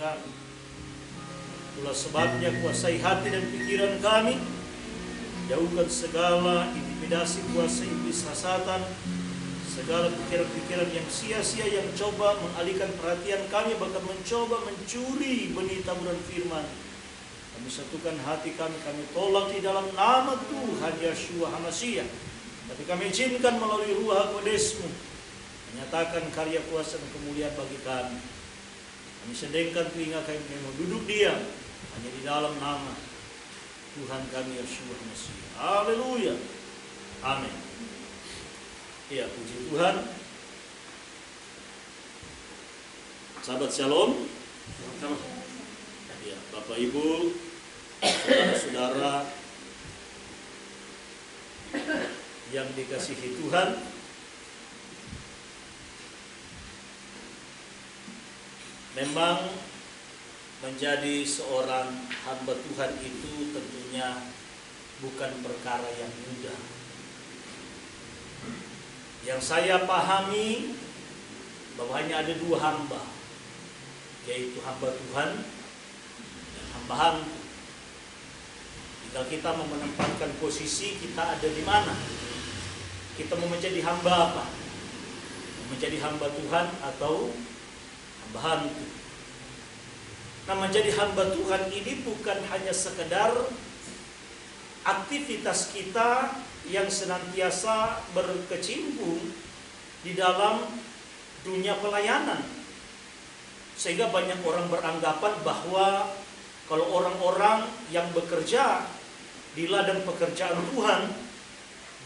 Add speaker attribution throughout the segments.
Speaker 1: kami. Itulah sebabnya kuasai hati dan pikiran kami, jauhkan segala intimidasi kuasa iblis hasatan, segala pikiran-pikiran yang sia-sia yang coba mengalihkan perhatian kami, bahkan mencoba mencuri benih taburan firman. Kami satukan hati kami tolak di dalam nama Tuhan Yeshua HaMashiach. Tapi kami izinkan melalui Ruach Kudus-Mu menyatakan karya kuasa dan kemuliaan bagi kami. Kami sedengkan telinga kami mau duduk diam hanya di dalam nama Tuhan kami Yeshua HaMashiach. Haleluya. Amin. Ya, puji Tuhan. Sahabat Shalom. Ya, Bapak Ibu, saudara-saudara yang dikasihi Tuhan, memang menjadi seorang hamba Tuhan itu tentunya bukan perkara yang mudah. Yang saya pahami bahwa hanya ada dua hamba, yaitu hamba Tuhan dan hamba hantu. Tinggal kita mau menempatkan posisi kita ada di mana. Kita mau menjadi hamba apa? Mau menjadi hamba Tuhan atau hamba hantu? Nah, menjadi hamba Tuhan ini bukan hanya sekedar aktivitas kita yang senantiasa berkecimpung di dalam dunia pelayanan. Sehingga banyak orang beranggapan bahwa kalau orang-orang yang bekerja di ladang pekerjaan Tuhan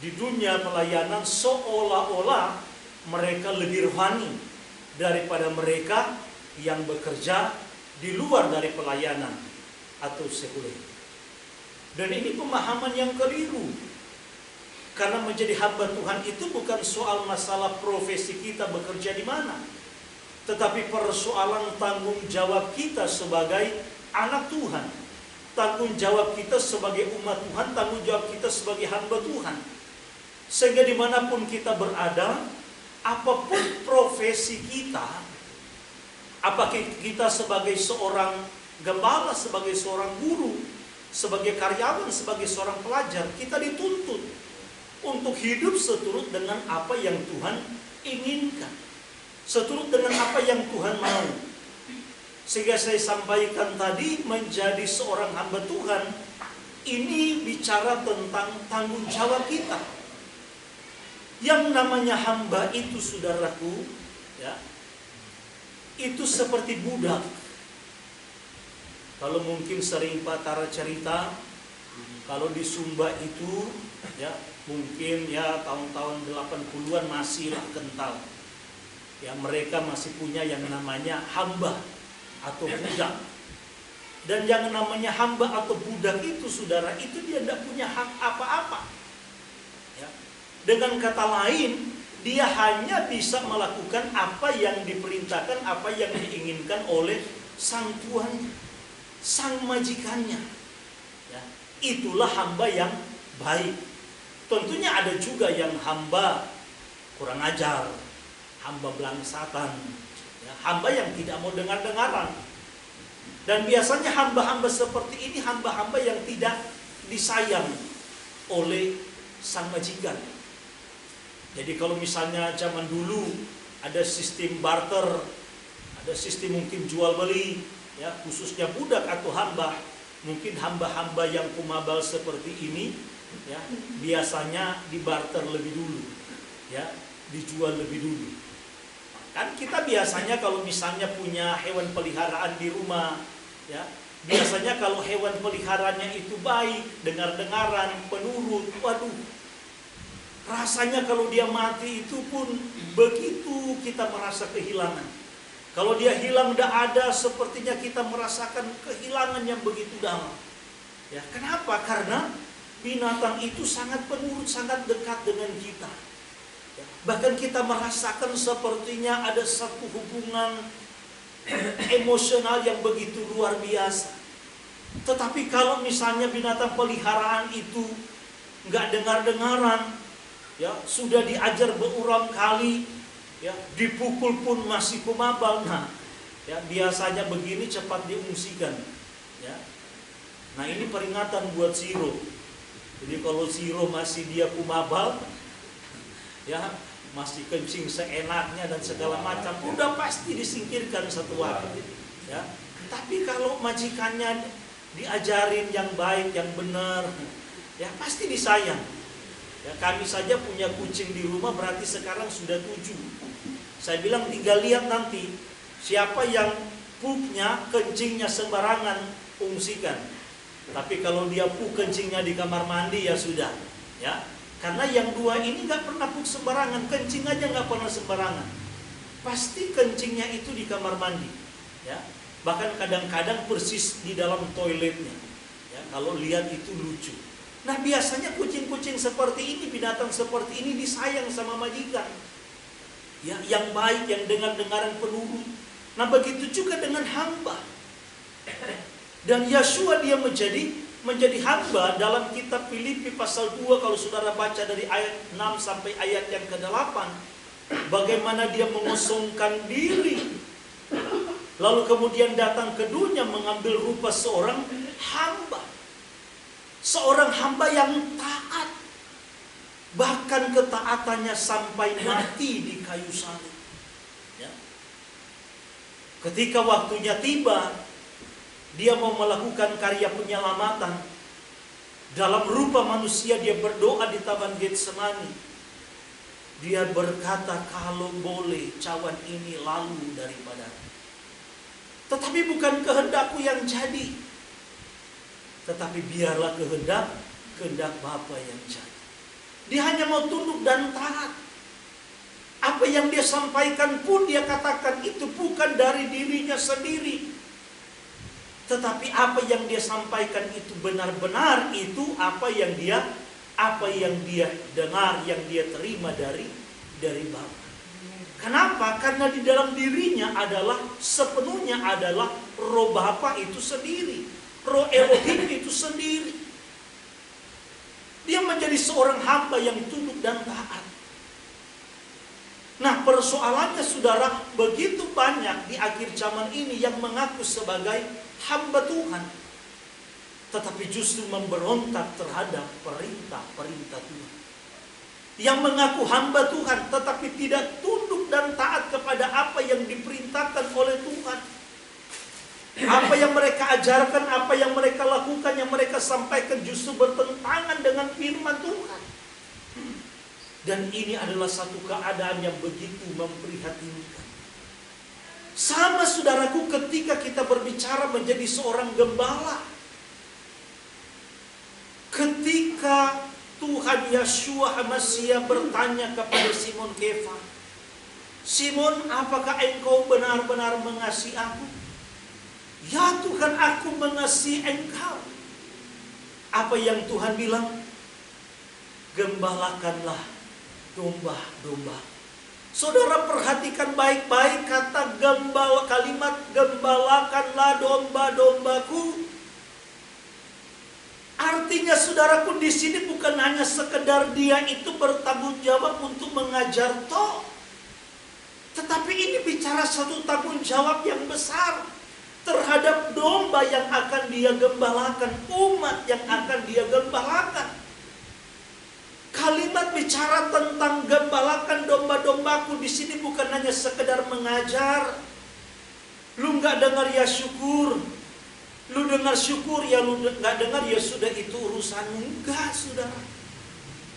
Speaker 1: di dunia pelayanan seolah-olah mereka lebih rohani daripada mereka yang bekerja di luar dari pelayanan atau sekuler. Dan ini pemahaman yang keliru. Karena menjadi hamba Tuhan itu bukan soal masalah profesi kita bekerja di mana, tetapi persoalan tanggung jawab kita sebagai anak Tuhan, tanggung jawab kita sebagai umat Tuhan, tanggung jawab kita sebagai hamba Tuhan. Sehingga dimanapun kita berada, apapun profesi kita, apakah kita sebagai seorang gembala, sebagai seorang guru, sebagai karyawan, sebagai seorang pelajar, kita dituntut untuk hidup seturut dengan apa yang Tuhan inginkan, seturut dengan apa yang Tuhan mau. Sehingga saya sampaikan tadi, menjadi seorang hamba Tuhan ini bicara tentang tanggung jawab kita. Yang namanya hamba itu, saudaraku, ya, itu seperti budak. Kalau mungkin sering Patara cerita, kalau di Sumba itu, ya, mungkin ya tahun-tahun 80-an masihlah kental. Ya, mereka masih punya yang namanya hamba atau budak. Dan yang namanya hamba atau budak itu, saudara, itu dia tidak punya hak apa-apa. Ya. Dengan kata lain, dia hanya bisa melakukan apa yang diperintahkan, apa yang diinginkan oleh sang tuannya, sang majikannya. Ya. Itulah hamba yang baik. Tentunya ada juga yang hamba kurang ajar, hamba belangsatan, ya, hamba yang tidak mau dengar-dengaran. Dan biasanya hamba-hamba seperti ini hamba-hamba yang tidak disayang oleh sang majikan. Jadi kalau misalnya zaman dulu ada sistem barter, ada sistem mungkin jual beli, ya, khususnya budak atau hamba, mungkin hamba-hamba yang pemabal seperti ini, ya, biasanya dibarter lebih dulu, ya, dijual lebih dulu. Kan kita biasanya kalau misalnya punya hewan peliharaan di rumah, ya, biasanya kalau hewan peliharaannya itu baik, dengar-dengaran, penurut, waduh, rasanya kalau dia mati itu pun begitu kita merasa kehilangan. Kalau dia hilang tidak ada, sepertinya kita merasakan kehilangan yang begitu dalam. Ya, kenapa? Karena binatang itu sangat penurut, sangat dekat dengan kita. Ya, bahkan kita merasakan sepertinya ada satu hubungan emosional yang begitu luar biasa. Tetapi kalau misalnya binatang peliharaan itu nggak dengar-dengaran, ya, sudah diajar berulang kali, ya, dipukul pun masih pemabal. Nah, Ya, biasanya begini cepat diungsikan. Ya. Nah, ini peringatan buat Siro. Jadi kalau Siro masih dia kumabal, ya masih kencing seenaknya dan segala macam, udah pasti disingkirkan satu waktu. Ya. Tapi kalau majikannya diajarin yang baik, yang benar, ya pasti disayang. Ya, kami saja punya kucing di rumah, berarti sekarang sudah 7. Saya bilang tinggal lihat nanti siapa yang pupnya, kencingnya sembarangan, ungsikan. Tapi kalau dia pup kencingnya di kamar mandi, ya sudah. Ya, karena yang 2 ini nggak pernah pup sembarangan, kencing aja nggak pernah sembarangan. Pasti kencingnya itu di kamar mandi. Ya, bahkan kadang-kadang persis di dalam toiletnya. Ya, kalau lihat itu lucu. Nah, biasanya kucing-kucing seperti ini, binatang seperti ini disayang sama majikan. Ya, yang baik, yang dengar-dengaran penurut. Nah, begitu juga dengan hamba. Dan Yeshua dia menjadi hamba dalam kitab Filipi pasal 2, kalau saudara baca dari ayat 6 sampai ayat yang ke-8. Bagaimana dia mengosongkan diri. Lalu kemudian datang ke dunia mengambil rupa seorang hamba. Seorang hamba yang taat. Bahkan ketaatannya sampai mati di kayu salib. Ya. Ketika waktunya tiba, dia mau melakukan karya penyelamatan. Dalam rupa manusia dia berdoa di Taman Getsemani. Dia berkata, kalau boleh cawan ini lalu daripadaku. Tetapi bukan kehendakku yang jadi, tetapi biarlah kehendak Bapa yang jadi. Dia hanya mau tunduk dan taat. Apa yang dia sampaikan pun dia katakan itu bukan dari dirinya sendiri. Tetapi apa yang dia sampaikan itu benar-benar itu apa yang dia dengar, yang dia terima dari Bapa. Kenapa? Karena di dalam dirinya adalah sepenuhnya adalah roh Bapa itu sendiri, roh Elohim itu sendiri. Dia menjadi seorang hamba yang tunduk dan taat. Nah, persoalannya saudara, begitu banyak di akhir zaman ini yang mengaku sebagai hamba Tuhan, tetapi justru memberontak terhadap perintah-perintah Tuhan. Yang mengaku hamba Tuhan, tetapi tidak tunduk dan taat kepada apa yang diperintahkan oleh Tuhan. Apa yang mereka ajarkan, apa yang mereka lakukan, yang mereka sampaikan justru bertentangan dengan firman Tuhan. Dan ini adalah satu keadaan yang begitu memprihatinkan. Sama saudaraku ketika kita berbicara menjadi seorang gembala. Ketika Tuhan Yeshua HaMashiach bertanya kepada Simon Kefa, Simon, apakah engkau benar-benar mengasihi aku? Ya Tuhan, aku mengasihi engkau. Apa yang Tuhan bilang? Gembalakanlah domba-domba. Saudara perhatikan baik-baik kata kalimat gembalakanlah domba-dombaku. Artinya saudaraku di sini bukan hanya sekedar dia itu bertanggung jawab untuk mengajar toh, tetapi ini bicara satu tanggung jawab yang besar terhadap domba yang akan dia gembalakan, umat yang akan dia gembalakan. Kalimat bicara tentang gembalakan domba-dombaku di sini bukan hanya sekedar mengajar. Lu nggak dengar ya syukur, lu dengar syukur ya, lu nggak dengar ya sudah itu urusanmu. Enggak, saudara.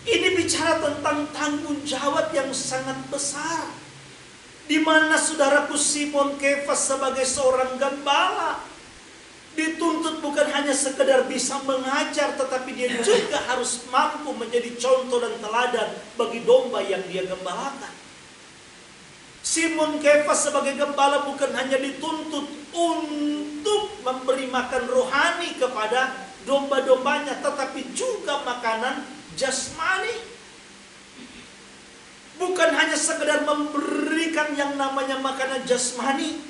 Speaker 1: Ini bicara tentang tanggung jawab yang sangat besar. Di mana saudaraku Simon Kefas sebagai seorang gembala dituntut bukan hanya sekedar bisa mengajar, tetapi dia juga harus mampu menjadi contoh dan teladan bagi domba yang dia gembalakan. Simon Kefas sebagai gembala bukan hanya dituntut untuk memberi makan rohani kepada domba-dombanya, tetapi juga makanan jasmani. Bukan hanya sekedar memberikan yang namanya makanan jasmani,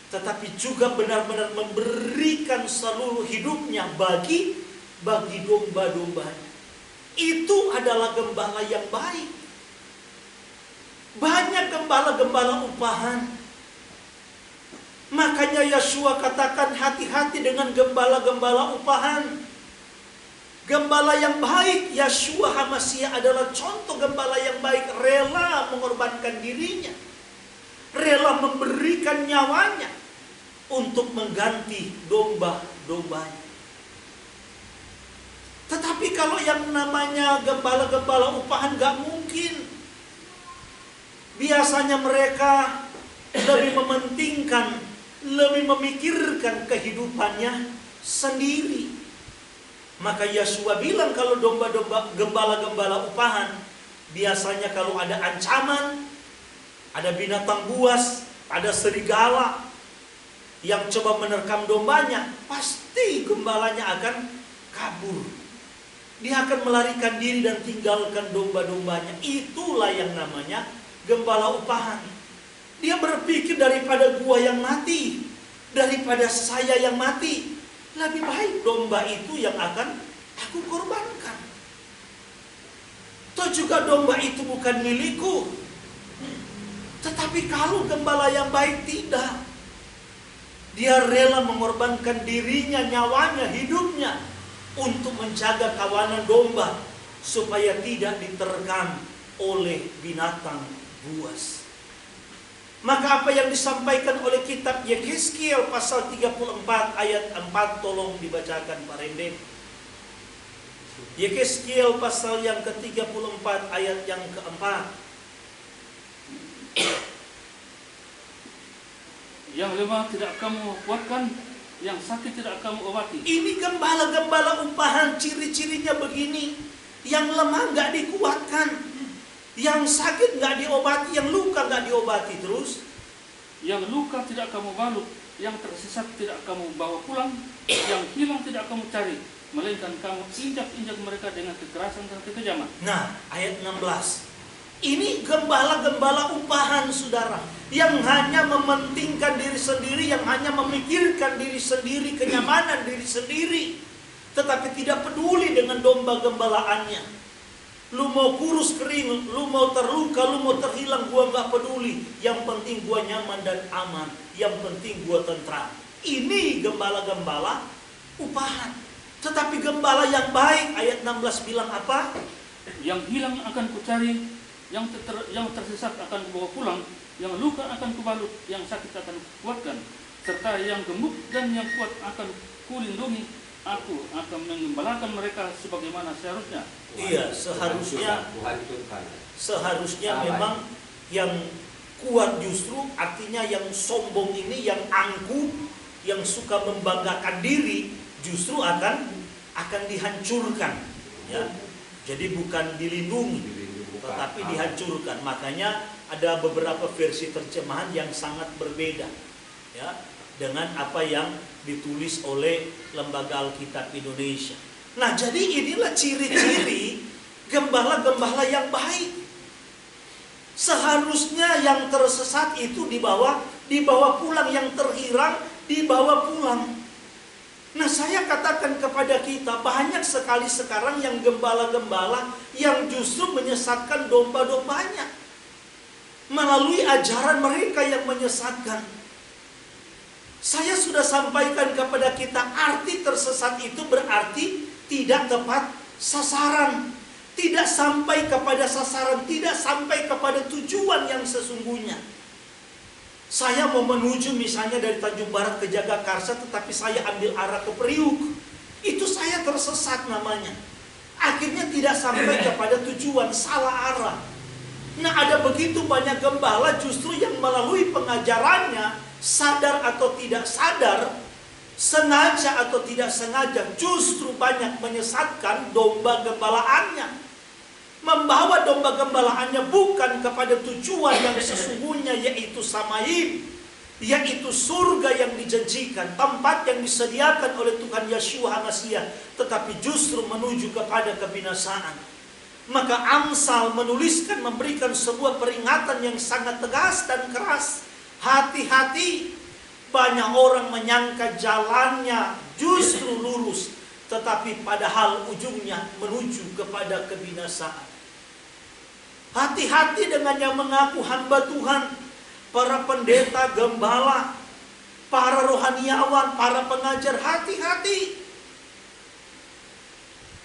Speaker 1: tetapi juga benar-benar memberikan seluruh hidupnya bagi domba-dombanya. Itu adalah gembala yang baik. Banyak gembala-gembala upahan. Makanya Yeshua katakan hati-hati dengan gembala-gembala upahan. Gembala yang baik, Yeshua HaMashiach adalah contoh gembala yang baik, rela mengorbankan dirinya, rela memberikan nyawanya untuk mengganti domba-dombanya. Tetapi kalau yang namanya gembala-gembala upahan gak mungkin. Biasanya mereka lebih mementingkan, lebih memikirkan kehidupannya sendiri. Maka Yeshua bilang kalau gembala-gembala upahan, biasanya kalau ada ancaman, ada binatang buas, ada serigala yang coba menerkam dombanya, pasti gembalanya akan kabur. Dia akan melarikan diri dan tinggalkan domba-dombanya. Itulah yang namanya gembala upahan. Dia berpikir daripada gua yang mati, daripada saya yang mati, lebih baik domba itu yang akan aku korbankan. Toh juga domba itu bukan milikku. Tetapi kalau gembala yang baik tidak, dia rela mengorbankan dirinya, nyawanya, hidupnya untuk menjaga kawanan domba supaya tidak diterkam oleh binatang buas. Maka apa yang disampaikan oleh kitab Yehezkiel pasal 34 ayat 4, tolong dibacakan Pak Rende. Yehezkiel pasal yang ke-34 ayat yang ke-4.
Speaker 2: Yang lemah tidak kamu kuatkan, yang sakit tidak kamu obati.
Speaker 1: Ini gembala-gembala upahan, ciri-cirinya begini. Yang lemah nggak dikuatkan, yang sakit nggak diobati, yang luka nggak diobati terus.
Speaker 2: Yang luka tidak kamu balut, yang tersesat tidak kamu bawa pulang, yang hilang tidak kamu cari, melainkan kamu injak-injak mereka dengan kekerasan dan kekejaman.
Speaker 1: Nah, ayat 16. Ini gembala-gembala upahan, saudara, yang hanya mementingkan diri sendiri, yang hanya memikirkan diri sendiri, kenyamanan diri sendiri, tetapi tidak peduli dengan domba gembalaannya. Lu mau kurus kering, lu mau terluka, lu mau terhilang, gua gak peduli. Yang penting gua nyaman dan aman, yang penting gua tentram. Ini gembala-gembala upahan. Tetapi gembala yang baik, ayat 16 bilang apa?
Speaker 2: Yang hilang akan kucari, yang tersesat akan kubawa pulang, yang luka akan kubalut, yang sakit akan kukuatkan, serta yang gemuk dan yang kuat akan kulindungi. Aku akan mengembalakan mereka sebagaimana seharusnya.
Speaker 1: Iya, seharusnya memang yang kuat justru artinya yang sombong ini, yang angkuh, yang suka membanggakan diri justru akan dihancurkan. Ya, jadi bukan dilindungi, tetapi dihancurkan. Makanya ada beberapa versi terjemahan yang sangat berbeda, ya, dengan apa yang ditulis oleh Lembaga Alkitab Indonesia. Nah, jadi inilah ciri-ciri gembala-gembala yang baik. Seharusnya yang tersesat itu dibawa pulang, yang terhilang dibawa pulang. Nah, saya katakan kepada kita, banyak sekali sekarang yang gembala-gembala yang justru menyesatkan domba-dombanya melalui ajaran mereka yang menyesatkan. Saya sudah sampaikan kepada kita, arti tersesat itu berarti tidak tepat sasaran, tidak sampai kepada sasaran, tidak sampai kepada tujuan yang sesungguhnya. Saya mau menuju misalnya dari Tanjung Barat ke Jagakarsa, tetapi saya ambil arah ke Priuk. Itu saya tersesat namanya. Akhirnya tidak sampai kepada tujuan, salah arah. Nah, ada begitu banyak gembala justru yang melalui pengajarannya, sadar atau tidak sadar, sengaja atau tidak sengaja, justru banyak menyesatkan domba gembalaannya. Membawa domba gembalaannya bukan kepada tujuan yang sesungguhnya, yaitu Samaim, yaitu surga yang dijanjikan, tempat yang disediakan oleh Tuhan Yeshua HaMashiach, tetapi justru menuju kepada kebinasaan. Maka Amsal menuliskan, memberikan sebuah peringatan yang sangat tegas dan keras. Hati-hati, banyak orang menyangka jalannya justru lurus, tetapi padahal ujungnya menuju kepada kebinasaan. Hati-hati dengan yang mengaku hamba Tuhan, para pendeta, gembala, Para rohaniawan, para pengajar, hati-hati.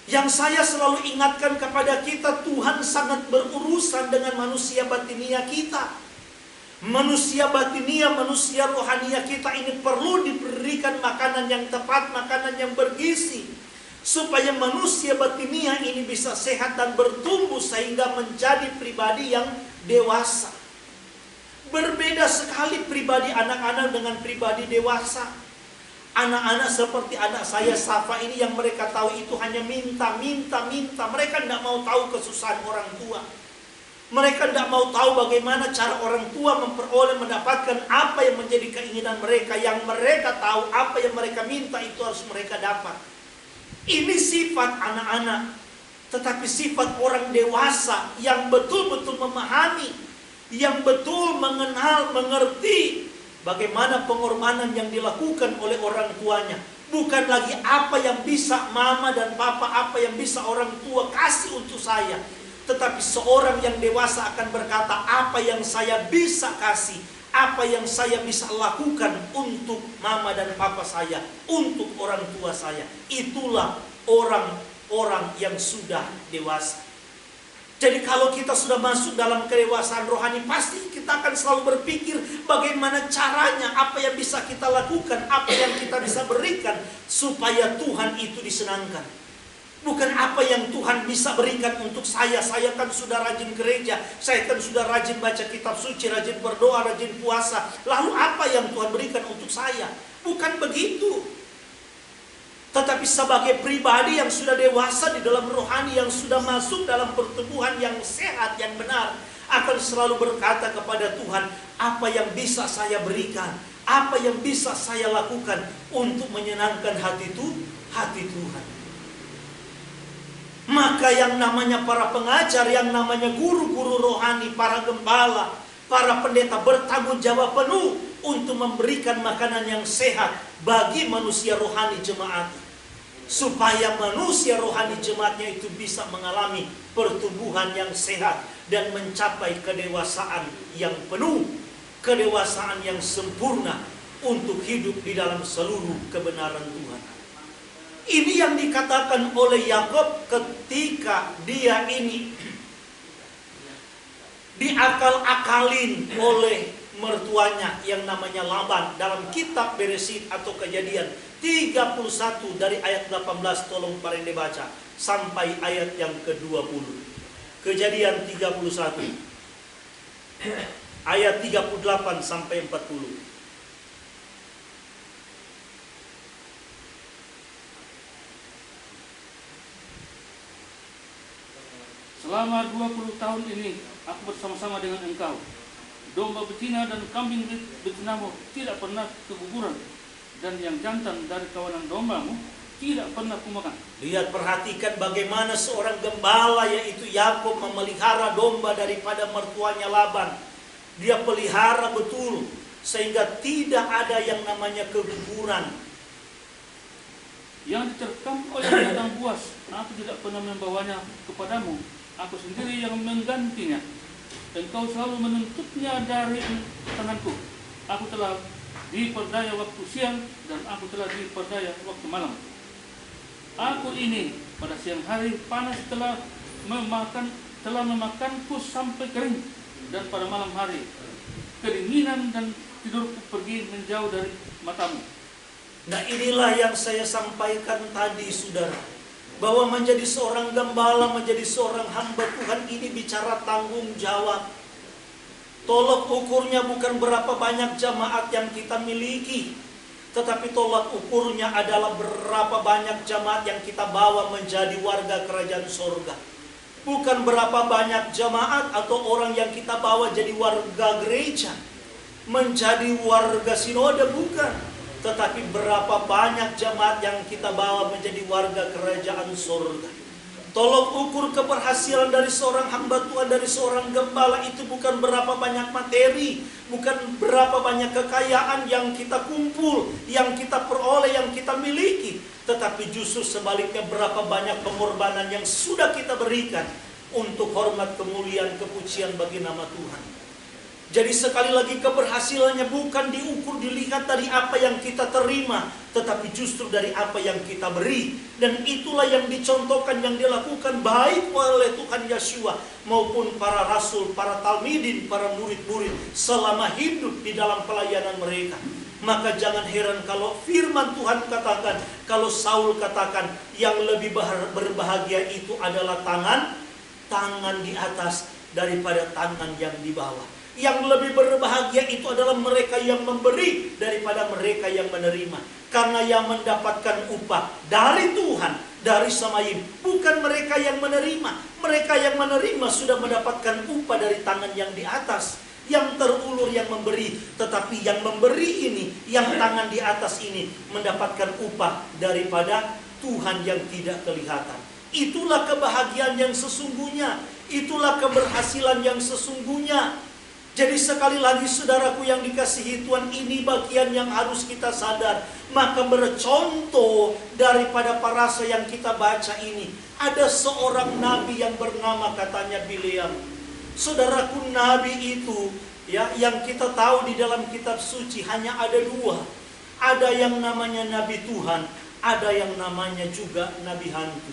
Speaker 1: Yang saya selalu ingatkan kepada kita, Tuhan sangat berurusan dengan manusia batinia kita. Manusia batinia, manusia rohania kita ini perlu diberikan makanan yang tepat, makanan yang bergizi, supaya manusia batinia ini bisa sehat dan bertumbuh sehingga menjadi pribadi yang dewasa. Berbeda sekali pribadi anak-anak dengan pribadi dewasa. Anak-anak seperti anak saya Safa ini, yang mereka tahu itu hanya minta. Mereka tidak mau tahu kesusahan orang tua. Mereka tidak mau tahu bagaimana cara orang tua mendapatkan apa yang menjadi keinginan mereka. Yang mereka tahu apa yang mereka minta itu harus mereka dapat. Ini sifat anak-anak. Tetapi sifat orang dewasa yang betul-betul memahami, yang betul mengenal, mengerti bagaimana pengorbanan yang dilakukan oleh orang tuanya. Bukan lagi apa yang bisa mama dan papa, apa yang bisa orang tua kasih untuk saya. Tetapi seorang yang dewasa akan berkata, apa yang saya bisa kasih, apa yang saya bisa lakukan untuk mama dan papa saya, untuk orang tua saya. Itulah orang-orang yang sudah dewasa. Jadi kalau kita sudah masuk dalam kedewasaan rohani, pasti kita akan selalu berpikir bagaimana caranya, apa yang bisa kita lakukan, apa yang kita bisa berikan supaya Tuhan itu disenangkan. Bukan apa yang Tuhan bisa berikan untuk saya. Saya kan sudah rajin gereja, saya kan sudah rajin baca kitab suci, rajin berdoa, rajin puasa. Lalu apa yang Tuhan berikan untuk saya? Bukan begitu. Tetapi sebagai pribadi yang sudah dewasa di dalam rohani, yang sudah masuk dalam pertumbuhan yang sehat, yang benar, akan selalu berkata kepada Tuhan, apa yang bisa saya berikan, apa yang bisa saya lakukan untuk menyenangkan hati Tuhan. Maka yang namanya para pengajar, yang namanya guru-guru rohani, para gembala, para pendeta bertanggung jawab penuh untuk memberikan makanan yang sehat bagi manusia rohani jemaat, supaya manusia rohani jemaatnya itu bisa mengalami pertumbuhan yang sehat dan mencapai kedewasaan yang penuh, kedewasaan yang sempurna untuk hidup di dalam seluruh kebenaran Tuhan. Ini yang dikatakan oleh Yakub ketika dia ini diakal-akalin oleh mertuanya yang namanya Laban. Dalam kitab Beresit atau Kejadian 31 dari ayat 18, tolong paling dibaca sampai ayat yang ke-20. Kejadian 31 ayat 38 sampai 40.
Speaker 2: Selama 20 tahun ini aku bersama-sama dengan engkau. Domba betina dan kambing betinamu tidak pernah keguguran, dan yang jantan dari kawanan dombamu tidak pernah kumakan.
Speaker 1: Lihat, perhatikan bagaimana seorang gembala, yaitu Yakub, memelihara domba daripada mertuanya Laban. Dia pelihara betul sehingga tidak ada yang namanya keguguran.
Speaker 2: Yang diterkam oleh binatang buas, aku tidak pernah membawanya kepadamu. Aku sendiri yang menggantinya. Engkau selalu menuntutnya dari tanganku. Aku telah diperdaya waktu siang dan aku telah diperdaya waktu malam. Aku ini pada siang hari panas telah memakanku sampai kering, dan pada malam hari kedinginan dan tidurku pergi menjauh dari matamu.
Speaker 1: Nah, inilah yang saya sampaikan tadi, saudara. Bahwa menjadi seorang gembala, menjadi seorang hamba Tuhan ini bicara tanggung jawab. Tolok ukurnya bukan berapa banyak jamaat yang kita miliki, tetapi tolak ukurnya adalah berapa banyak jamaat yang kita bawa menjadi warga kerajaan sorga. Bukan berapa banyak jamaat atau orang yang kita bawa jadi warga gereja, menjadi warga sinode, bukan. Tetapi berapa banyak jemaat yang kita bawa menjadi warga kerajaan surga. Tolok ukur keberhasilan dari seorang hamba Tuhan, dari seorang gembala itu bukan berapa banyak materi, bukan berapa banyak kekayaan yang kita kumpul, yang kita peroleh, yang kita miliki. Tetapi justru sebaliknya, berapa banyak pengorbanan yang sudah kita berikan untuk hormat, kemuliaan, kepujian bagi nama Tuhan. Jadi sekali lagi keberhasilannya bukan diukur dilihat dari apa yang kita terima, tetapi justru dari apa yang kita beri. Dan itulah yang dicontohkan, yang dilakukan baik oleh Tuhan Yeshua maupun para rasul, para talmidin, para murid-murid selama hidup di dalam pelayanan mereka. Maka jangan heran kalau firman Tuhan katakan, kalau Saul katakan yang lebih berbahagia itu adalah tangan di atas daripada tangan yang di bawah. Yang lebih berbahagia itu adalah mereka yang memberi daripada mereka yang menerima. Karena yang mendapatkan upah dari Tuhan, dari Samayim, bukan mereka yang menerima. Mereka yang menerima sudah mendapatkan upah dari tangan yang di atas. Yang terulur yang memberi, tetapi yang memberi ini, yang tangan di atas ini mendapatkan upah daripada Tuhan yang tidak kelihatan. Itulah kebahagiaan yang sesungguhnya. Itulah keberhasilan yang sesungguhnya. Jadi sekali lagi saudaraku yang dikasihi Tuhan, ini bagian yang harus kita sadar. Maka bercontoh daripada parasa yang kita baca ini, ada seorang nabi yang bernama katanya Bileam. Saudaraku, nabi itu ya, yang kita tahu di dalam kitab suci hanya ada dua. Ada yang namanya nabi Tuhan, ada yang namanya juga nabi hantu.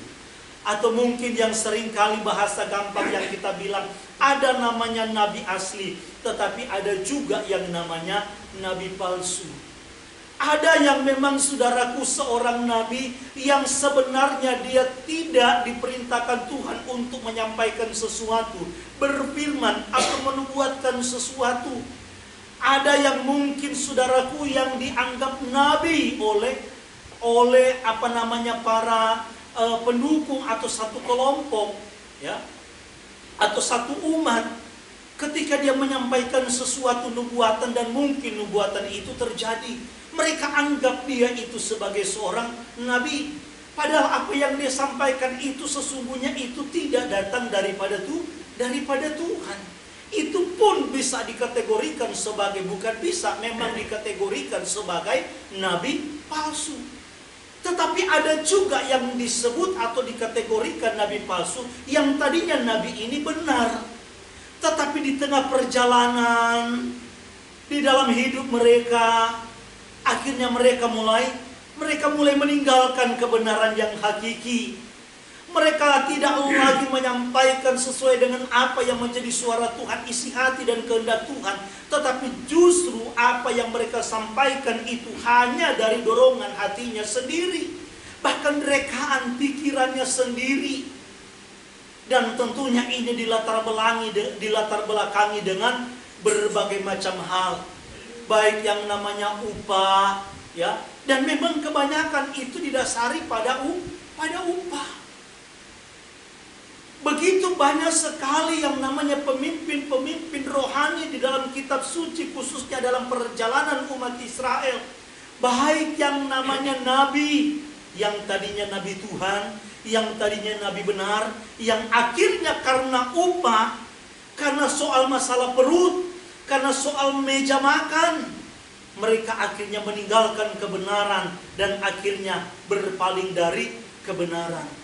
Speaker 1: Atau mungkin yang seringkali bahasa gampang yang kita bilang, ada namanya nabi asli, tetapi ada juga yang namanya nabi palsu. Ada yang memang saudaraku seorang nabi yang sebenarnya dia tidak diperintahkan Tuhan untuk menyampaikan sesuatu, berfirman atau menubuatkan sesuatu. Ada yang mungkin saudaraku yang dianggap nabi oleh para pendukung atau satu kelompok, ya, atau satu umat, ketika dia menyampaikan sesuatu nubuatan dan mungkin nubuatan itu terjadi, mereka anggap dia itu sebagai seorang nabi. Padahal apa yang dia sampaikan itu sesungguhnya itu tidak datang daripada Tuhan. Itu pun bisa dikategorikan sebagai, bukan bisa, memang dikategorikan sebagai nabi palsu. Tetapi ada juga yang disebut atau dikategorikan nabi palsu, yang tadinya nabi ini benar. Tetapi di tengah perjalanan, di dalam hidup mereka, akhirnya mereka mulai meninggalkan kebenaran yang hakiki. Mereka tidak lagi menyampaikan sesuai dengan apa yang menjadi suara Tuhan, isi hati dan kehendak Tuhan. Tetapi justru apa yang mereka sampaikan itu hanya dari dorongan hatinya sendiri. Bahkan rekaan pikirannya sendiri. Dan tentunya ini dilatar belakangi dengan berbagai macam hal. Baik yang namanya upah, ya. Dan memang kebanyakan itu didasari pada upah. Begitu banyak sekali yang namanya pemimpin-pemimpin rohani di dalam kitab suci, khususnya dalam perjalanan umat Israel. Baik yang namanya nabi, yang tadinya nabi Tuhan, yang tadinya nabi benar, yang akhirnya karena upah, karena soal masalah perut, karena soal meja makan, mereka akhirnya meninggalkan kebenaran dan akhirnya berpaling dari kebenaran.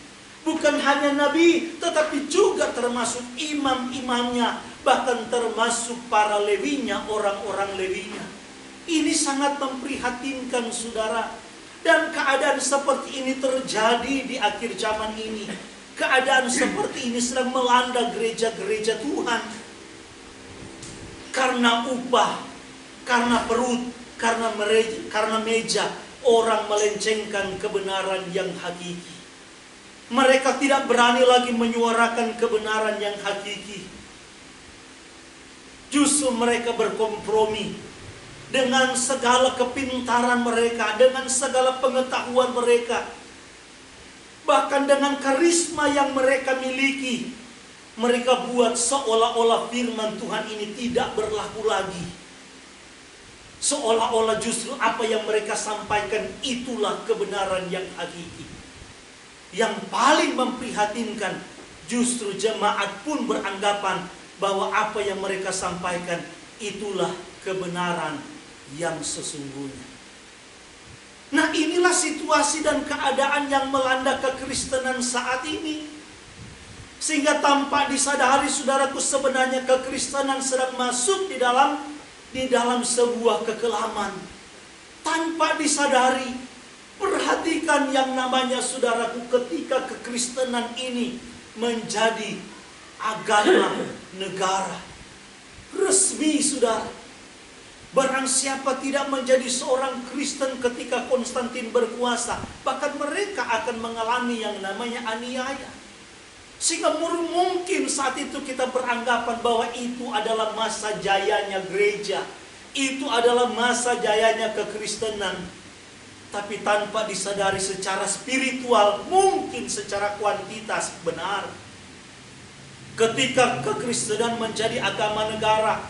Speaker 1: Bukan hanya nabi, tetapi juga termasuk imam-imamnya, bahkan termasuk para lewinya, orang-orang lewinya. Ini sangat memprihatinkan saudara. Dan keadaan seperti ini terjadi di akhir zaman ini. Keadaan seperti ini sedang melanda gereja-gereja Tuhan. Karena upah, karena perut, karena meja, orang melencengkan kebenaran yang hakiki. Mereka tidak berani lagi menyuarakan kebenaran yang hakiki. Justru mereka berkompromi dengan segala kepintaran mereka, dengan segala pengetahuan mereka, bahkan dengan karisma yang mereka miliki. Mereka buat seolah-olah firman Tuhan ini tidak berlaku lagi. Seolah-olah justru apa yang mereka sampaikan itulah kebenaran yang hakiki. Yang paling memprihatinkan, justru jemaat pun beranggapan bahwa apa yang mereka sampaikan itulah kebenaran yang sesungguhnya. Nah, inilah situasi dan keadaan yang melanda kekristenan saat ini. Sehingga tanpa disadari saudaraku, sebenarnya kekristenan sedang masuk di dalam sebuah kekelaman. Tanpa disadari, perhatikan yang namanya saudaraku, ketika kekristenan ini menjadi agama negara resmi, saudara. Barang siapa tidak menjadi seorang Kristen ketika Konstantin berkuasa, bahkan mereka akan mengalami yang namanya aniaya. Sehingga mungkin saat itu kita beranggapan bahwa itu adalah masa jayanya gereja, itu adalah masa jayanya kekristenan. Tapi tanpa disadari secara spiritual, mungkin secara kuantitas benar. Ketika kekristenan menjadi agama negara,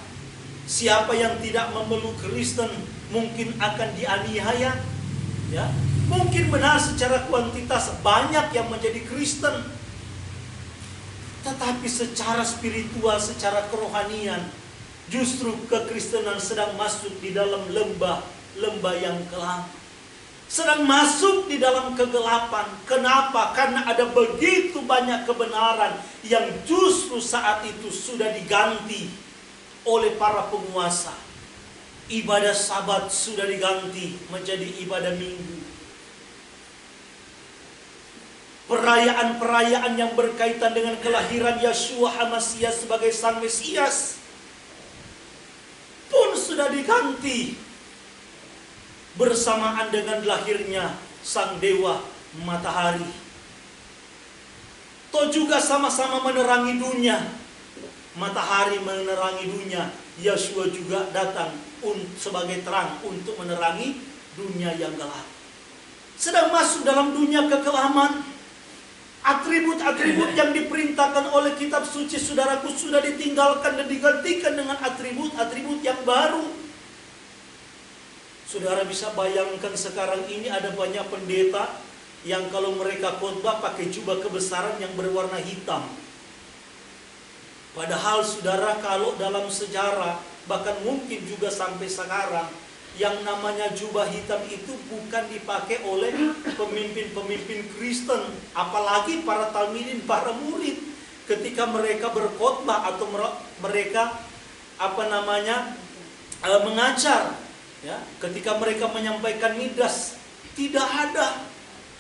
Speaker 1: siapa yang tidak memeluk Kristen mungkin akan dianiaya. Ya, mungkin benar secara kuantitas banyak yang menjadi Kristen. Tetapi secara spiritual, secara kerohanian, justru kekristenan sedang masuk di dalam lembah yang kelam. Sedang masuk di dalam kegelapan. Kenapa? Karena ada begitu banyak kebenaran yang justru saat itu sudah diganti oleh para penguasa. Ibadah Sabat sudah diganti menjadi ibadah Minggu. Perayaan-perayaan yang berkaitan dengan kelahiran Yeshua HaMashiach sebagai Sang Mesias pun sudah diganti bersamaan dengan lahirnya Sang Dewa Matahari. Toh juga sama-sama menerangi dunia. Matahari menerangi dunia, Yeshua juga datang sebagai terang untuk menerangi dunia yang gelap. Sedang masuk dalam dunia kekelaman. Atribut-atribut yang diperintahkan oleh kitab suci saudaraku sudah ditinggalkan dan digantikan dengan atribut-atribut yang baru. Saudara bisa bayangkan sekarang ini ada banyak pendeta yang kalau mereka khotbah pakai jubah kebesaran yang berwarna hitam. Padahal saudara, kalau dalam sejarah, bahkan mungkin juga sampai sekarang, yang namanya jubah hitam itu bukan dipakai oleh pemimpin-pemimpin Kristen, apalagi para talmidin, para murid, ketika mereka berkhotbah atau mereka mengajar, ya, ketika mereka menyampaikan midas, tidak ada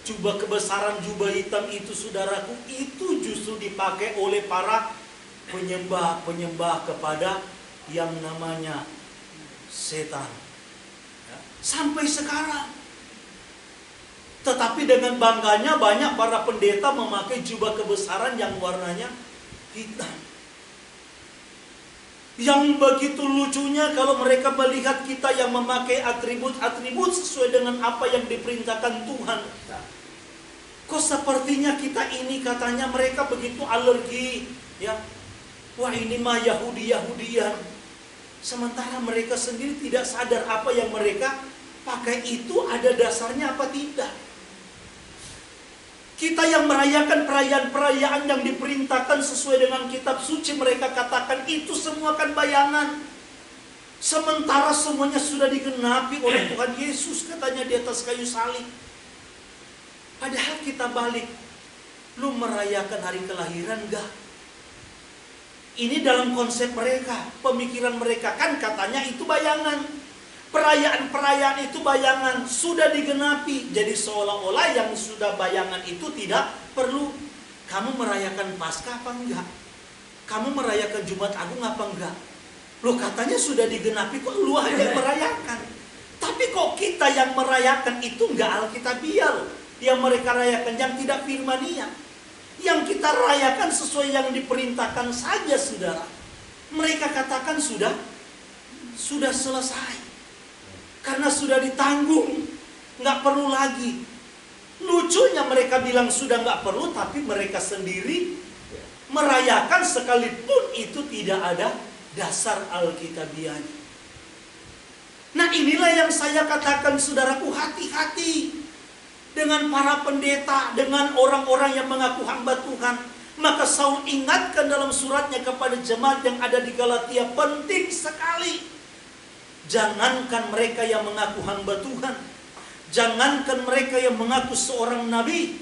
Speaker 1: jubah kebesaran, jubah hitam itu saudaraku, itu justru dipakai oleh para penyembah kepada yang namanya setan. Sampai sekarang. Tetapi dengan bangganya banyak para pendeta memakai jubah kebesaran yang warnanya hitam. Yang begitu lucunya kalau mereka melihat kita yang memakai atribut-atribut sesuai dengan apa yang diperintahkan Tuhan. Kok sepertinya kita ini, katanya mereka begitu alergi, ya. Wah, ini mah Yahudi-Yahudian. Sementara mereka sendiri tidak sadar apa yang mereka pakai itu ada dasarnya apa tidak. Kita yang merayakan perayaan-perayaan yang diperintahkan sesuai dengan kitab suci, mereka katakan itu semua kan bayangan. Sementara semuanya sudah digenapi oleh Tuhan Yesus, katanya di atas kayu salib. Padahal kita balik, lu merayakan hari kelahiran gak? Ini dalam konsep mereka, pemikiran mereka, kan katanya itu bayangan. Perayaan-perayaan itu bayangan, sudah digenapi. Jadi seolah-olah yang sudah bayangan itu tidak perlu. Kamu merayakan Paskah apa enggak? Kamu merayakan Jumat Agung apa enggak? Loh, katanya sudah digenapi, kok lu aja yang merayakan? Tapi kok kita yang merayakan itu enggak alkitabiah loh. Yang mereka rayakan yang tidak firmania. Yang kita rayakan sesuai yang diperintahkan saja, saudara. Mereka katakan sudah selesai. Karena sudah ditanggung, nggak perlu lagi. Lucunya mereka bilang sudah nggak perlu, tapi mereka sendiri merayakan sekalipun itu tidak ada dasar alkitabiahnya. Nah, inilah yang saya katakan, saudaraku, hati-hati dengan para pendeta, dengan orang-orang yang mengaku hamba Tuhan. Maka Saul ingatkan dalam suratnya kepada jemaat yang ada di Galatia, penting sekali. Jangankan mereka yang mengaku hamba Tuhan, jangankan mereka yang mengaku seorang nabi,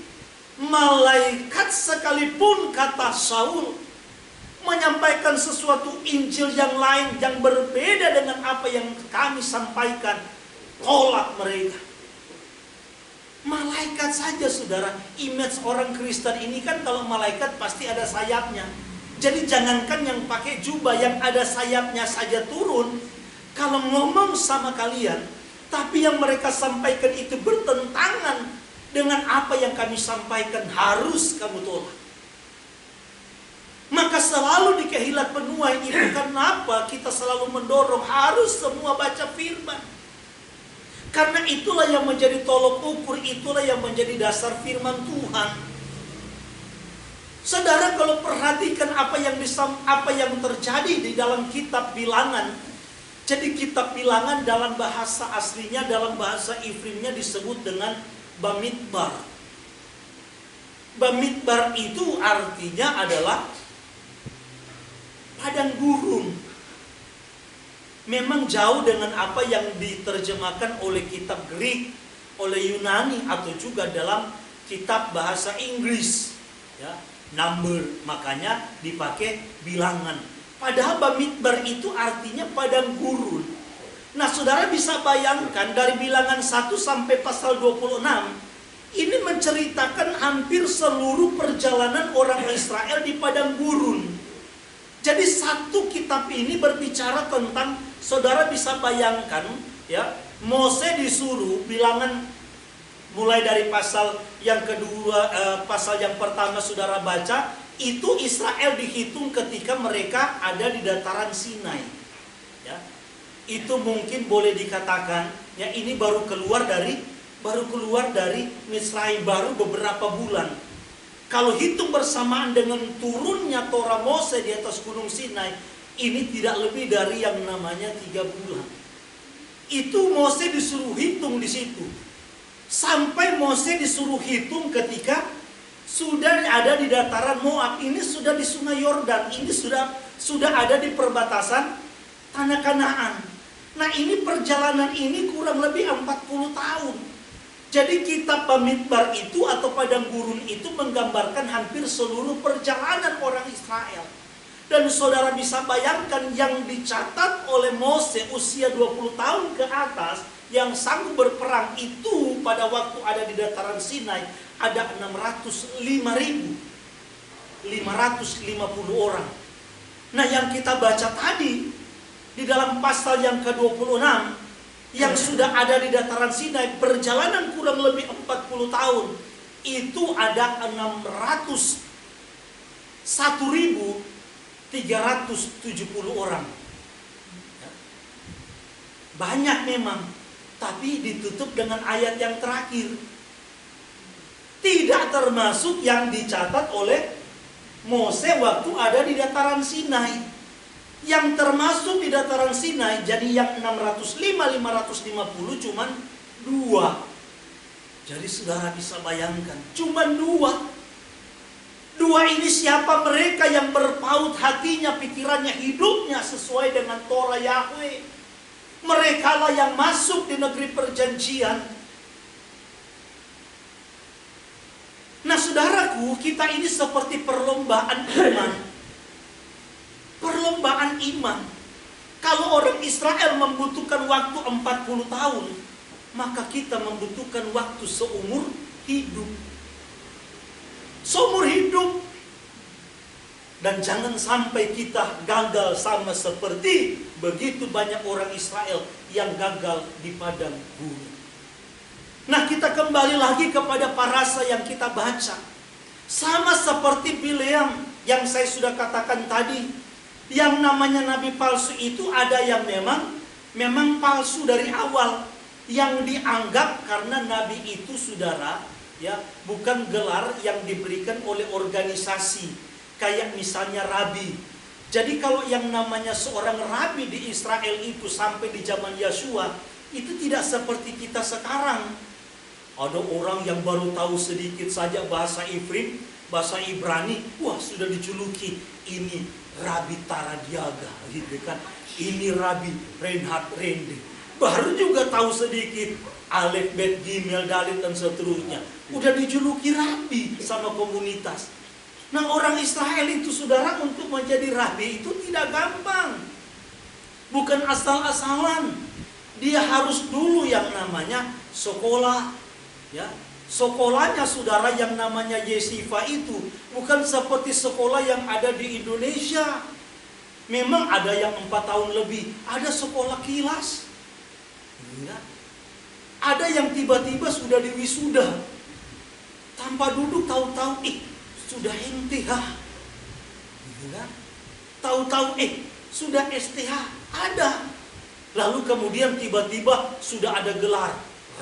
Speaker 1: malaikat sekalipun, kata Saul, menyampaikan sesuatu Injil yang lain yang berbeda dengan apa yang kami sampaikan, tolak mereka. Malaikat saja, saudara. Image orang Kristen ini kan kalau malaikat pasti ada sayapnya. Jadi jangankan yang pakai jubah, yang ada sayapnya saja turun. Kalau ngomong sama kalian, tapi yang mereka sampaikan itu bertentangan dengan apa yang kami sampaikan, harus kamu tolak. Maka selalu di Kehilat Penuai itu kenapa kita selalu mendorong harus semua baca firman. Karena itulah yang menjadi tolok ukur, itulah yang menjadi dasar firman Tuhan. Saudara, kalau perhatikan apa yang terjadi di dalam kitab Bilangan. Jadi kitab Bilangan dalam bahasa aslinya, dalam bahasa Ifrimnya disebut dengan Bamidbar. Bamidbar itu artinya adalah padang gurun. Memang jauh dengan apa yang diterjemahkan oleh kitab Greek, oleh Yunani, atau juga dalam kitab bahasa Inggris, ya, number, makanya dipakai bilangan. Padahal Bamidbar itu artinya padang gurun. Nah, saudara bisa bayangkan dari bilangan 1 sampai pasal 26, ini menceritakan hampir seluruh perjalanan orang Israel di padang gurun. Jadi satu kitab ini berbicara tentang, saudara bisa bayangkan, ya, Mose disuruh, bilangan mulai dari pasal yang kedua, pasal yang pertama saudara baca, itu Israel dihitung ketika mereka ada di dataran Sinai. Ya, itu mungkin boleh dikatakan, ya, ini baru keluar dari Misraim, baru beberapa bulan. Kalau hitung bersamaan dengan turunnya Torah Mose di atas Gunung Sinai, ini tidak lebih dari yang namanya 3 bulan. Itu Mose disuruh hitung di situ. Sampai Mose disuruh hitung ketika sudah ada di dataran Moab, ini sudah di Sungai Yordan, ini sudah ada di perbatasan tanah Kanaan. Nah, ini perjalanan ini kurang lebih 40 tahun. Jadi kitab Bamidbar itu atau padang gurun itu menggambarkan hampir seluruh perjalanan orang Israel. Dan saudara bisa bayangkan yang dicatat oleh Mose usia 20 tahun ke atas yang sanggup berperang itu pada waktu ada di dataran Sinai ada 550 orang. Nah, yang kita baca tadi di dalam pasal yang ke-26 yang sudah ada di dataran Sinai, perjalanan kurang lebih 40 tahun, itu ada 1.370 orang. Banyak memang, tapi ditutup dengan ayat yang terakhir. Tidak termasuk yang dicatat oleh Mose waktu ada di dataran Sinai. Yang termasuk di dataran Sinai, jadi yang 550 cuman 2. Jadi saudara bisa bayangkan, cuman 2. 2 ini siapa? Mereka yang berpaut hatinya, pikirannya, hidupnya sesuai dengan Torah Yahweh. Mereka lah yang masuk di negeri perjanjian. Nah, saudaraku, kita ini seperti perlombaan iman. Perlombaan iman. Kalau orang Israel membutuhkan waktu 40 tahun, maka kita membutuhkan waktu seumur hidup. Seumur hidup. Dan jangan sampai kita gagal sama seperti begitu banyak orang Israel yang gagal di padang gurun. Nah, kita kembali lagi kepada parasa yang kita baca. Sama seperti Bileam yang saya sudah katakan tadi. Yang namanya nabi palsu itu ada yang memang palsu dari awal, yang dianggap karena nabi itu, saudara, ya, bukan gelar yang diberikan oleh organisasi kayak misalnya rabi. Jadi kalau yang namanya seorang rabi di Israel itu sampai di zaman Yosua itu tidak seperti kita sekarang. Ada orang yang baru tahu sedikit saja bahasa Ifrim, bahasa Ibrani, wah, sudah dijuluki ini Rabi Taradiaga, gitu kan. Ini Rabi Reinhard Rende. Baru juga tahu sedikit. Alef, Bet, Gimel, Dalit, dan seterusnya. Udah dijuluki rabi sama komunitas. Nah, orang Israel itu, saudara, untuk menjadi rabi itu tidak gampang. Bukan asal-asalan. Dia harus dulu yang namanya sekolah. Ya, sekolahnya, saudara, yang namanya yesifa itu bukan seperti sekolah yang ada di Indonesia. Memang ada yang 4 tahun lebih, ada sekolah kilas. Ya. Ada yang tiba-tiba sudah diwisuda, tanpa duduk, tahu-tahu sudah MTH. Ya. Tahu-tahu sudah STH, ada. Lalu kemudian tiba-tiba sudah ada gelar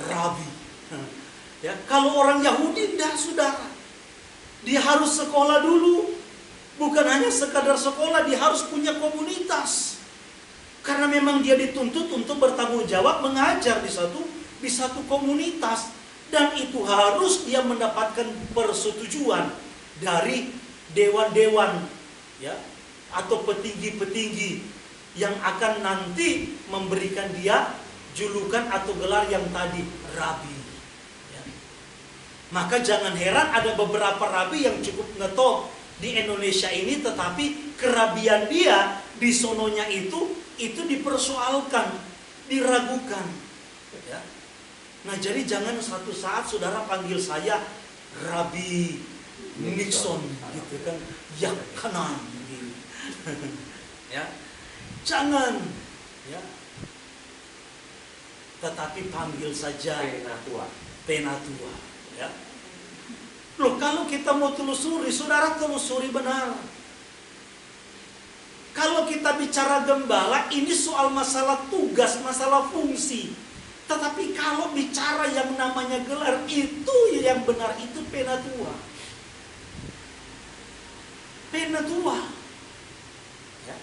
Speaker 1: rabi. Ya, kalau orang Yahudi tidak, saudara. Dia harus sekolah dulu. Bukan hanya sekadar sekolah, dia harus punya komunitas. Karena memang dia dituntut untuk bertanggung jawab mengajar di satu komunitas. Dan itu harus dia mendapatkan persetujuan dari dewan-dewan, ya, atau petinggi-petinggi yang akan nanti memberikan dia julukan atau gelar yang tadi, rabi. Maka jangan heran ada beberapa rabi yang cukup ngetop di Indonesia ini, tetapi kerabian dia di sononya itu dipersoalkan, diragukan. Ya. Nah, jadi jangan suatu saat saudara panggil saya Rabi Nixon, gitu kan? Ya kanan, gitu. Ya, jangan. Ya. Tetapi panggil saja Penatua. Ya. Loh, kalau kita mau telusuri, saudara telusuri benar. Kalau kita bicara gembala, ini soal masalah tugas, masalah fungsi. Tetapi kalau bicara yang namanya gelar, itu yang benar, itu Penatua. Penatua. Ya.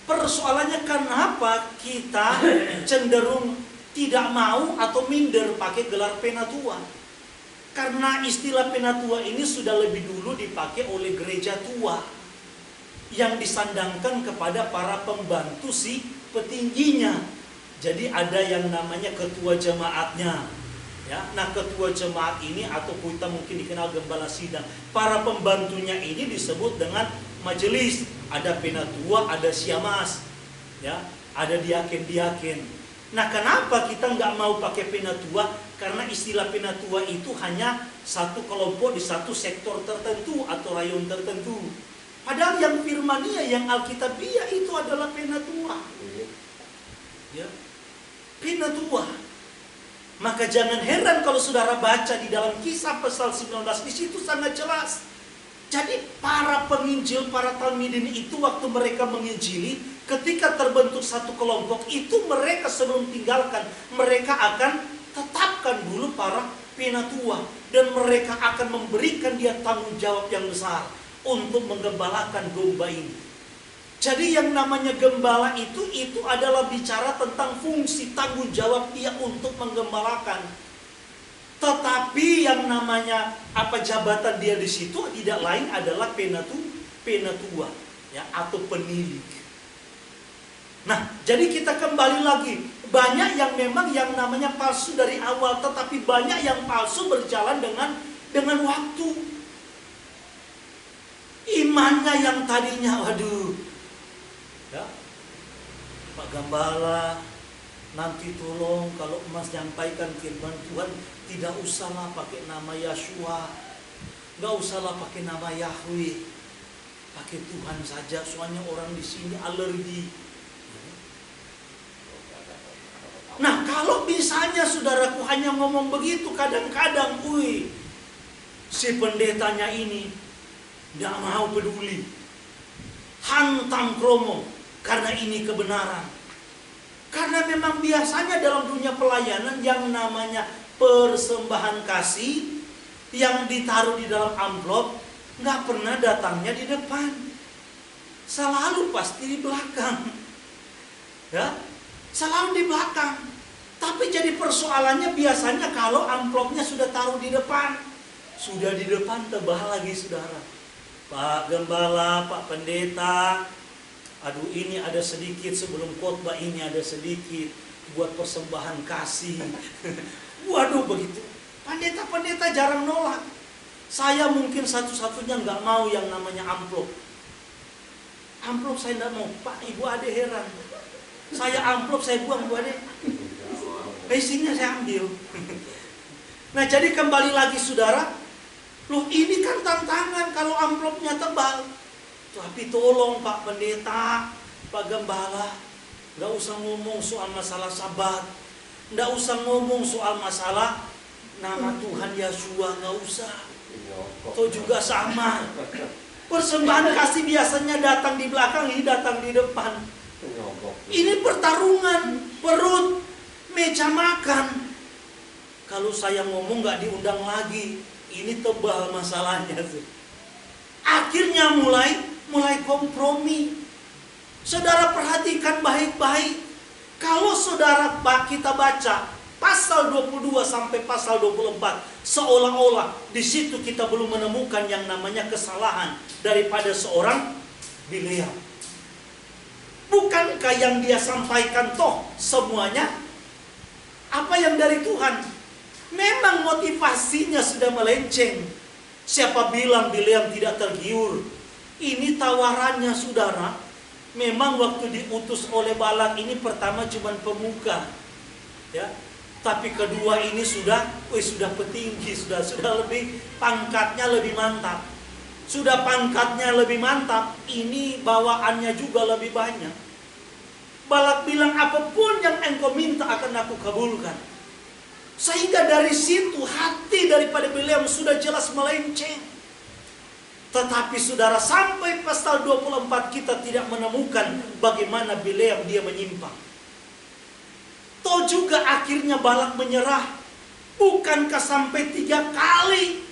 Speaker 1: Persoalannya kenapa kita cenderung tidak mau atau minder pakai gelar Penatua? Karena istilah Penatua ini sudah lebih dulu dipakai oleh gereja tua yang disandangkan kepada para pembantu si petingginya. Jadi ada yang namanya ketua jemaatnya. Ya, nah ketua jemaat ini atau kita mungkin dikenal gembala sidang. Para pembantunya ini disebut dengan majelis. Ada Penatua, ada Siamas, ya, ada diaken-diaken. Nah, kenapa kita nggak mau pakai Penatua? Karena istilah Penatua itu hanya satu kelompok di satu sektor tertentu atau rayon tertentu. Padahal yang firmania, yang alkitabiah itu adalah Penatua. Ya. Penatua. Maka jangan heran kalau saudara baca di dalam Kisah pasal 19, di situ sangat jelas. Jadi para penginjil, para talmidin itu waktu mereka menginjili, ketika terbentuk satu kelompok itu, mereka sebelum tinggalkan, mereka akan tetapkan dulu para penatua. Dan mereka akan memberikan dia tanggung jawab yang besar untuk menggembalakan domba ini. Jadi yang namanya gembala itu adalah bicara tentang fungsi tanggung jawab dia untuk menggembalakan. Tetapi yang namanya jabatan dia di situ tidak lain adalah penatua, ya, atau penilik. Nah, jadi kita kembali lagi, banyak yang memang yang namanya palsu dari awal, tetapi banyak yang palsu berjalan dengan waktu. Imannya yang tadinya, waduh, ya, Pak Gembala, nanti tolong kalau Mas nyampaikan firman Tuhan, tidak usahlah pakai nama Yeshua, nggak usahlah pakai nama Yahweh, pakai Tuhan saja, soalnya orang di sini alergi. Nah, kalau misalnya saudaraku hanya ngomong begitu, kadang-kadang, si pendetanya ini nggak mau peduli, hantam kromo, karena ini kebenaran. Karena memang biasanya dalam dunia pelayanan yang namanya persembahan kasih yang ditaruh di dalam amplop nggak pernah datangnya di depan, selalu pasti di belakang, ya, selalu di belakang. Tapi jadi persoalannya biasanya kalau amplopnya sudah taruh di depan, tebal lagi saudara. Pak Gembala, Pak Pendeta, aduh ini ada sedikit sebelum khotbah ini ada sedikit. buat persembahan kasih. Waduh, begitu. Pendeta-pendeta jarang nolak. Saya mungkin satu-satunya nggak mau yang namanya amplop. Amplop saya nggak mau. Pak, Ibu Ade heran. Saya amplop, saya buang, Bu Ade. Isinya saya ambil. Nah, jadi kembali lagi saudara, loh ini kan tantangan kalau amplopnya tebal. Tapi tolong Pak Pendeta, Pak Gembala, nggak usah ngomong soal masalah sabat, nggak usah ngomong soal masalah nama Tuhan Yesus, nggak usah. Itu juga sama. Persembahan kasih biasanya datang di belakang, ini datang di depan. Ini pertarungan perut, meja makan. Kalau saya ngomong nggak diundang lagi, ini tebal masalahnya. Akhirnya mulai kompromi. Saudara perhatikan baik-baik. Kalau saudara kita baca pasal 22 sampai pasal 24, seolah-olah di situ kita belum menemukan yang namanya kesalahan daripada seorang Bileam. Bukankah yang dia sampaikan toh semuanya apa yang dari Tuhan? Memang motivasinya sudah melenceng. Siapa bilang Bileam tidak tergiur? Ini tawarannya saudara. Memang waktu diutus oleh Balak ini pertama cuma pemuka, ya. Tapi kedua ini sudah petinggi, sudah lebih pangkatnya lebih mantap. Sudah pangkatnya lebih mantap, ini bawaannya juga lebih banyak. Balak bilang apapun yang engkau minta akan aku kabulkan. Sehingga dari situ hati daripada Bileam sudah jelas melenceng. Tetapi saudara sampai pasal 24 kita tidak menemukan bagaimana Bileam dia menyimpang. Toh juga akhirnya Balak menyerah. Bukankah sampai 3 kali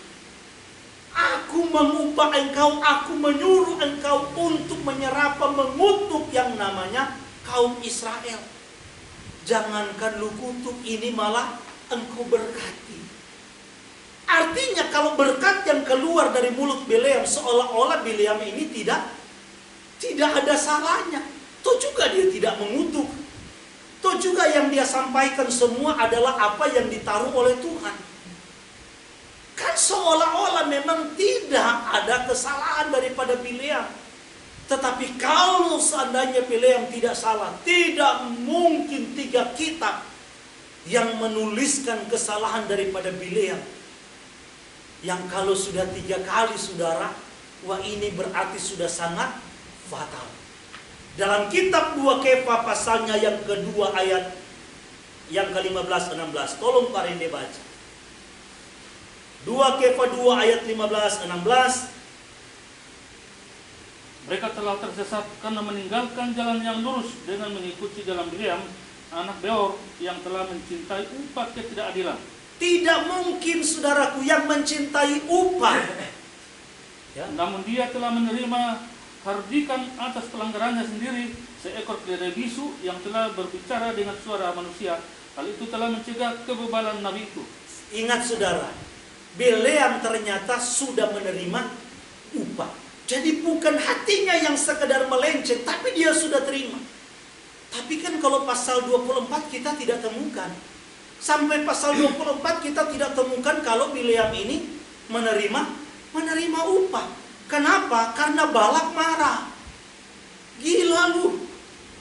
Speaker 1: aku mengubah engkau, aku menyuruh engkau untuk menyerapa, mengutuk yang namanya kaum Israel. Jangankan lu kutuk, ini malah engkau berkati. Artinya kalau berkat yang keluar dari mulut Bileam, seolah-olah Bileam ini tidak ada salahnya. Toh juga dia tidak mengutuk. Toh juga yang dia sampaikan semua adalah apa yang ditaruh oleh Tuhan. Kan seolah-olah memang tidak ada kesalahan daripada Bileam. Tetapi kalau seandainya Bileam tidak salah, tidak mungkin 3 kitab yang menuliskan kesalahan daripada Bileam. Yang kalau sudah 3 kali saudara, wah ini berarti sudah sangat fatal. Dalam kitab 2 Kefa pasalnya yang kedua ayat yang ke-15-16. Tolong Pak Rende baca. 2 Kefa 2 ayat 15-16.
Speaker 2: Mereka telah tersesat karena meninggalkan jalan yang lurus dengan mengikuti jalan Bileam, anak Beor, yang telah mencintai upah ketidakadilan.
Speaker 1: Tidak mungkin saudaraku yang mencintai upah.
Speaker 2: Ya. Namun dia telah menerima hardikan atas pelanggarannya sendiri, seekor keledai bisu yang telah berbicara dengan suara manusia. Hal itu telah mencegah kebebalan nabi itu.
Speaker 1: Ingat saudara, Bileam ternyata sudah menerima upah. Jadi bukan hatinya yang sekedar melenceng, tapi dia sudah terima. Tapi kan kalau pasal 24 kita tidak temukan. Sampai pasal 24 kita tidak temukan kalau Bileam ini menerima upah. Kenapa? Karena Balak marah. Gila lu,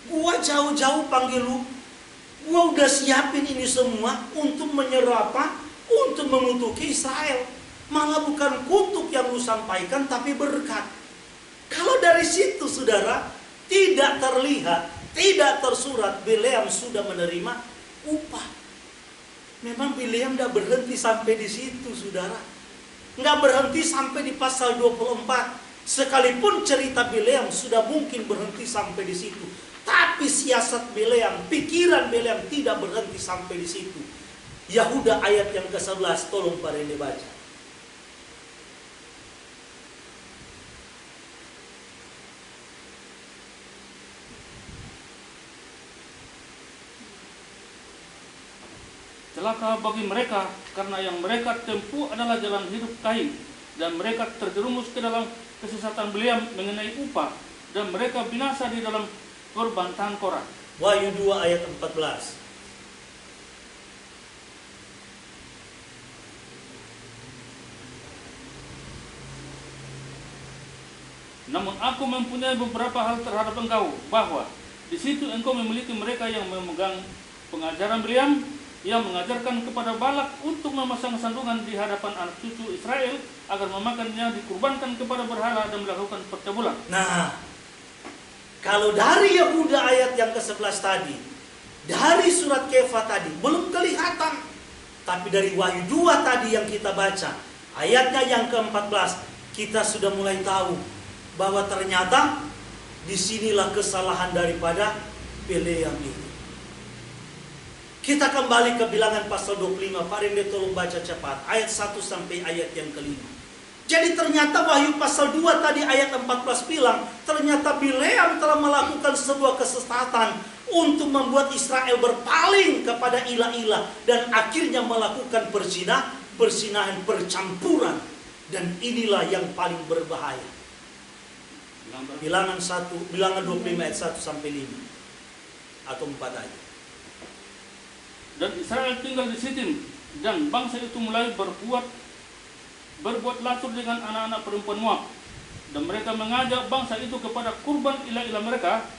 Speaker 1: gua jauh-jauh panggil lu, gua udah siapin ini semua untuk menyerapa, untuk mengutuki Israel. Malah bukan kutuk yang lu sampaikan, tapi berkat. Kalau dari situ saudara, tidak terlihat, tidak tersurat Bileam sudah menerima upah. Memang Bileam tidak berhenti sampai di situ saudara. Nggak berhenti sampai di pasal 24. Sekalipun cerita Bileam sudah mungkin berhenti sampai di situ. Tapi siasat Bileam, pikiran Bileam tidak berhenti sampai di situ. Yahuda ayat yang ke-11, tolong Pak Rene baca.
Speaker 2: Celaka bagi mereka, karena yang mereka tempuh adalah jalan hidup Kain, dan mereka terjerumus ke dalam kesesatan Bileam mengenai upah, dan mereka binasa di dalam perbantahan Korah.
Speaker 1: Wahyu 2 ayat 14.
Speaker 2: Namun aku mempunyai beberapa hal terhadap engkau, bahwa di situ engkau memiliki mereka yang memegang pengajaran Bileam, yang mengajarkan kepada Balak untuk memasang sandungan di hadapan anak cucu Israel agar memakannya, dikurbankan kepada berhala dan melakukan percabulan.
Speaker 1: Nah, kalau dari Yehuda ayat yang ke-11 tadi, dari surat Kefa tadi belum kelihatan, tapi dari Wahyu 2 tadi yang kita baca, ayatnya yang ke-14, kita sudah mulai tahu bahwa ternyata disinilah kesalahan daripada Bileam itu. Kita kembali ke Bilangan pasal 25. Pak Rende tolong baca cepat. Ayat 1 sampai ayat yang ke-5. Jadi ternyata Wahyu pasal 2 tadi ayat 14 bilang, ternyata Bileam telah melakukan sebuah kesesatan untuk membuat Israel berpaling kepada ilah-ilah dan akhirnya melakukan perzinahan, percampuran. Dan inilah yang paling berbahaya. Bilangan 25 ayat 1 sampai 5 atau 4 ayat.
Speaker 2: Dan Israel tinggal di Sitim, dan bangsa itu mulai berbuat lasur dengan anak-anak perempuan Moab, dan mereka mengajak bangsa itu kepada kurban ilah-ilah mereka,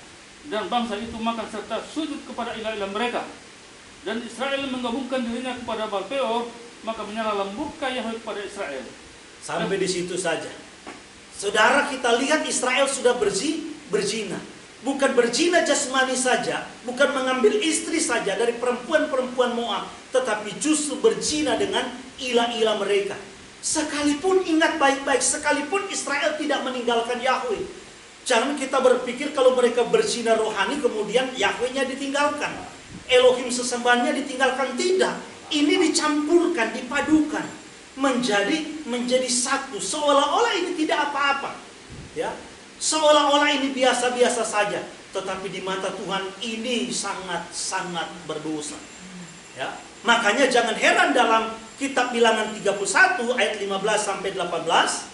Speaker 2: dan bangsa itu makan serta sujud kepada ilah-ilah mereka. Dan Israel menggabungkan dirinya kepada Baal-peor, maka menyala murka Yahweh kepada Israel.
Speaker 1: Sampai di situ saja. Saudara, kita lihat Israel sudah berzina. Bukan berzina jasmani saja, bukan mengambil istri saja dari perempuan-perempuan Moab, tetapi justru berzina dengan ilah-ilah mereka. Sekalipun, ingat baik-baik, sekalipun Israel tidak meninggalkan Yahweh. Jangan kita berpikir kalau mereka berzina rohani kemudian Yahweh-nya ditinggalkan, Elohim sesembahannya ditinggalkan. Tidak. Ini dicampurkan, dipadukan menjadi satu, seolah-olah ini tidak apa-apa, ya. Seolah-olah ini biasa-biasa saja, tetapi di mata Tuhan ini sangat-sangat berdosa. Ya, makanya jangan heran dalam kitab Bilangan 31 ayat 15 sampai 18.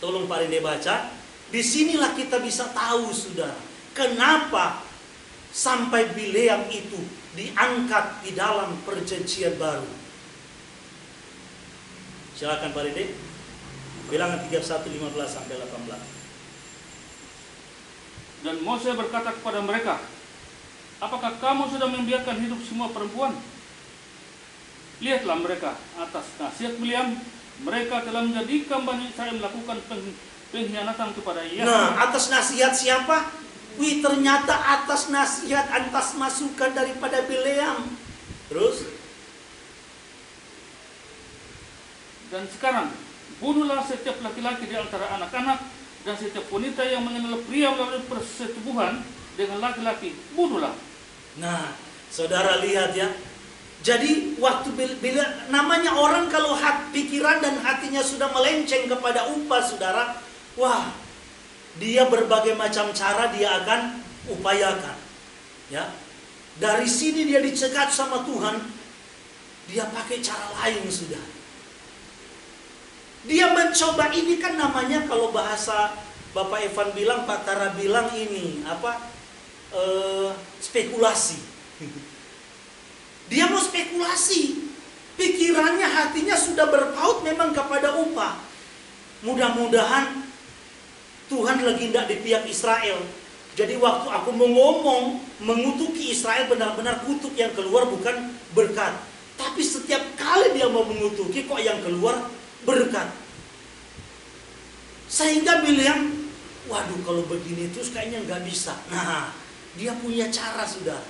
Speaker 1: Tolong Pak Rinde baca. Disinilah kita bisa tahu, saudara, kenapa sampai Bileam itu diangkat di dalam perjanjian baru. Silakan Pak Rinde. Bilangan 31, 15 sampai 18.
Speaker 2: Dan Mose berkata kepada mereka, apakah kamu sudah membiarkan hidup semua perempuan? Lihatlah mereka, atas nasihat Bileam, mereka telah menjadikan Bani Israel melakukan pengkhianatan kepada Yahweh.
Speaker 1: Nah, atas nasihat siapa? Wih, ternyata atas nasihat, atas masukan daripada Bileam. Terus?
Speaker 2: Dan sekarang, bunuhlah setiap laki-laki di antara anak-anak dan setiap wanita yang mengenal pria melalui persetubuhan dengan laki-laki, bunuhlah.
Speaker 1: Nah, saudara lihat ya. Jadi waktu bila namanya orang kalau pikiran dan hatinya sudah melenceng kepada upah, saudara, wah, dia berbagai macam cara dia akan upayakan. Ya. Dari sini dia dicegat sama Tuhan, dia pakai cara lain sudah. Dia mencoba, ini kan namanya kalau bahasa Bapak Evan bilang, Pak Tara bilang ini spekulasi. Dia mau spekulasi. Pikirannya, hatinya sudah berpaut memang kepada upah. Mudah-mudahan Tuhan lagi tidak di pihak Israel. Jadi waktu aku mau ngomong mengutuki Israel, benar-benar kutuk yang keluar bukan berkat. Tapi setiap kali dia mau mengutuki, kok yang keluar berkat. Sehingga Bileam, waduh kalau begini terus kayaknya nggak bisa. Nah, dia punya cara, sudah.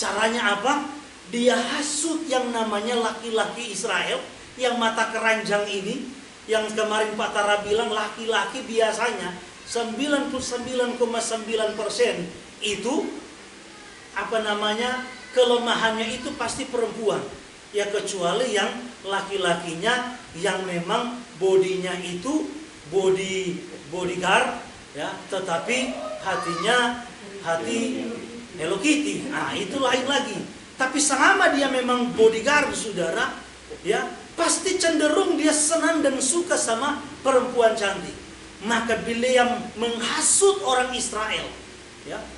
Speaker 1: Caranya apa? Dia hasut yang namanya laki-laki Israel yang mata keranjang ini, yang kemarin Pak Tara bilang laki-laki biasanya 99,9% itu kelemahannya itu pasti perempuan. Ya kecuali yang laki-lakinya yang memang bodinya itu bodyguard, ya, tetapi hatinya hati Hello Kitty. Nah, itu lain lagi. Tapi selama dia memang bodyguard, saudara, ya, pasti cenderung dia senang dan suka sama perempuan cantik. Maka Bileam menghasut orang Israel, ya.